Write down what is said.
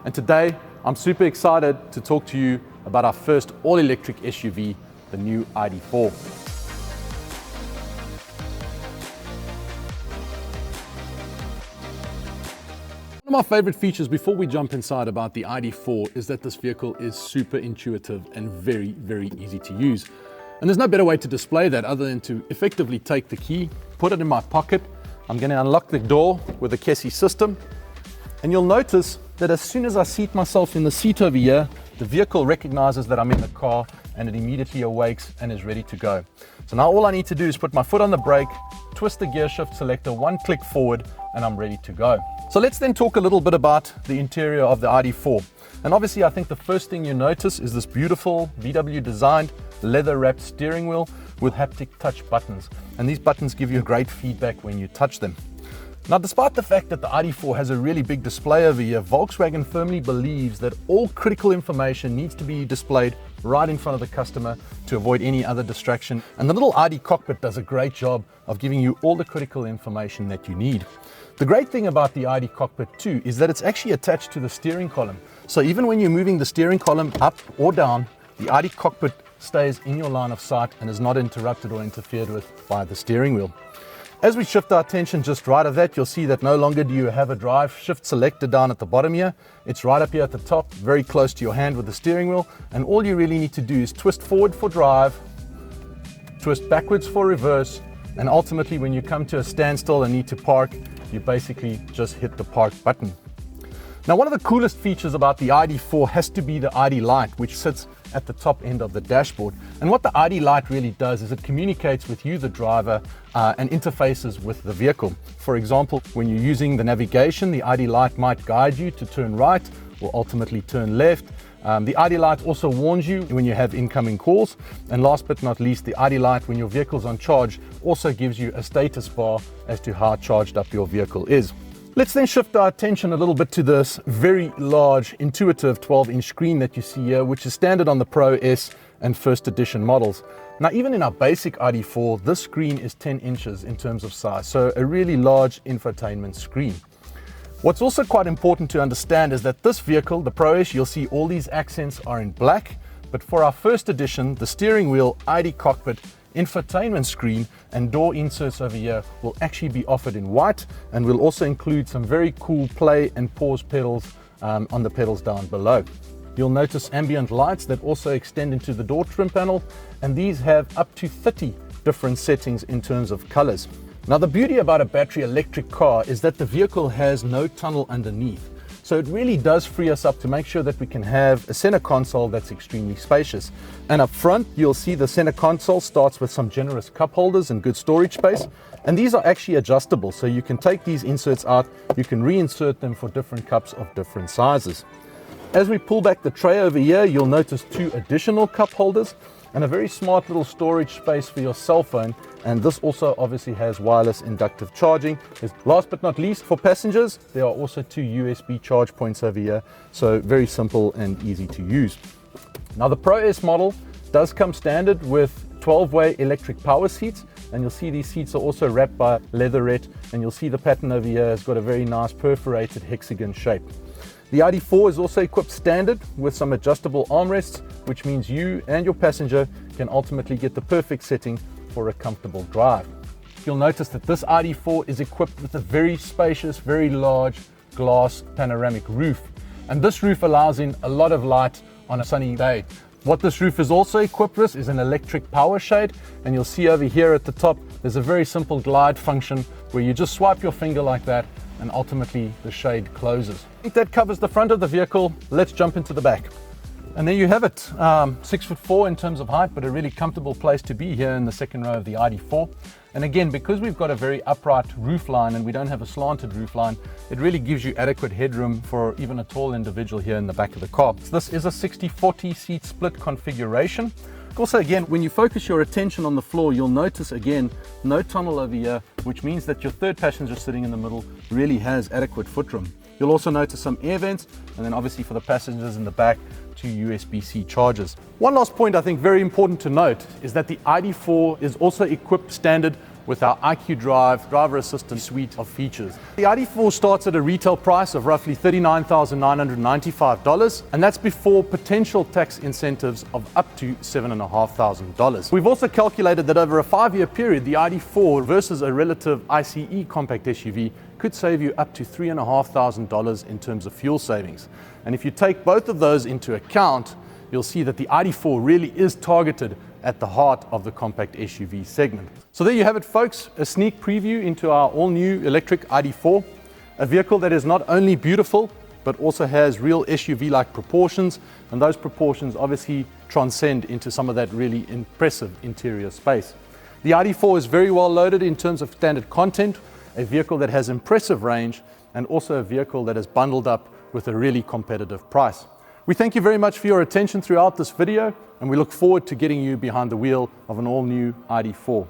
And today I'm super excited to talk to you about our first all-electric SUV, the new ID.4. One of my favorite features before we jump inside about the ID.4 is that this vehicle is super intuitive and very, very easy to use. And there's no better way to display that other than to effectively take the key, put it in my pocket. I'm going to unlock the door with the Kessie system. And you'll notice that as soon as I seat myself in the seat over here, the vehicle recognizes that I'm in the car and it immediately awakes and is ready to go. So now all I need to do is put my foot on the brake, twist the gear shift selector, one click forward, and I'm ready to go. So let's then talk a little bit about the interior of the ID.4. And obviously I think the first thing you notice is this beautiful VW designed leather wrapped steering wheel with haptic touch buttons. And these buttons give you great feedback when you touch them. Now, despite the fact that the ID.4 has a really big display over here, Volkswagen firmly believes that all critical information needs to be displayed right in front of the customer to avoid any other distraction. And the little ID cockpit does a great job of giving you all the critical information that you need. The great thing about the ID cockpit too is that it's actually attached to the steering column. So even when you're moving the steering column up or down, the ID cockpit stays in your line of sight and is not interrupted or interfered with by the steering wheel. As we shift our attention just right of that, you'll see that no longer do you have a drive shift selector down at the bottom here. It's right up here at the top, very close to your hand with the steering wheel. And all you really need to do is twist forward for drive, twist backwards for reverse, and ultimately when you come to a standstill and need to park, you basically just hit the park button. Now, one of the coolest features about the ID.4 has to be the ID light, which sits at the top end of the dashboard. And what the ID light really does is it communicates with you, the driver, and interfaces with the vehicle. For example, when you're using the navigation, the ID light might guide you to turn right or ultimately turn left. The ID light also warns you when you have incoming calls. And last but not least, the ID light, when your vehicle's on charge, also gives you a status bar as to how charged up your vehicle is. Let's then shift our attention a little bit to this very large, intuitive 12-inch screen that you see here, which is standard on the Pro S and first edition models. Now, even in our basic ID.4, this screen is 10 inches in terms of size, so a really large infotainment screen. What's also quite important to understand is that this vehicle, the Pro S, you'll see all these accents are in black, but for our first edition, the steering wheel, ID cockpit, infotainment screen and door inserts over here will actually be offered in white, and we'll also include some very cool play and pause pedals on the pedals down below. You'll notice ambient lights that also extend into the door trim panel, and these have up to 30 different settings in terms of colors. Now, the beauty about a battery electric car is that the vehicle has no tunnel underneath. So it really does free us up to make sure that we can have a center console that's extremely spacious. And up front, you'll see the center console starts with some generous cup holders and good storage space. And these are actually adjustable, so you can take these inserts out, you can reinsert them for different cups of different sizes. As we pull back the tray over here, you'll notice 2 additional cup holders and a very smart little storage space for your cell phone. And this also obviously has wireless inductive charging. Last but not least, for passengers, there are also 2 USB charge points over here. So very simple and easy to use. Now, the Pro S model does come standard with 12-way electric power seats. And you'll see these seats are also wrapped by leatherette. And you'll see the pattern over here has got a very nice perforated hexagon shape. The ID.4 is also equipped standard with some adjustable armrests, which means you and your passenger can ultimately get the perfect setting for a comfortable drive. You'll notice that this ID.4 is equipped with a very spacious, very large glass panoramic roof. And this roof allows in a lot of light on a sunny day. What this roof is also equipped with is an electric power shade. And you'll see over here at the top, there's a very simple glide function where you just swipe your finger like that and ultimately the shade closes. I think that covers the front of the vehicle. Let's jump into the back. And there you have it, 6'4" in terms of height, but a really comfortable place to be here in the second row of the ID.4. And again, because we've got a very upright roof line and we don't have a slanted roof line, it really gives you adequate headroom for even a tall individual here in the back of the car. So this is a 60-40 seat split configuration. Also, again, when you focus your attention on the floor, you'll notice again, no tunnel over here, which means that your third passenger sitting in the middle really has adequate footroom. You'll also notice some air vents, and then obviously for the passengers in the back, 2 USB-C chargers. One last point I think very important to note is that the ID.4 is also equipped standard with our IQ Drive driver assistance suite of features. The ID.4 starts at a retail price of roughly $39,995, and that's before potential tax incentives of up to $7,500. We've also calculated that over a 5-year period, the ID.4 versus a relative ICE compact SUV could save you up to $3,500 in terms of fuel savings. And if you take both of those into account, you'll see that the ID.4 really is targeted at the heart of the compact SUV segment. So there you have it, folks, a sneak preview into our all-new electric ID.4, a vehicle that is not only beautiful, but also has real SUV-like proportions, and those proportions obviously transcend into some of that really impressive interior space. The ID.4 is very well loaded in terms of standard content, a vehicle that has impressive range, and also a vehicle that is bundled up with a really competitive price. We thank you very much for your attention throughout this video, and we look forward to getting you behind the wheel of an all-new ID.4.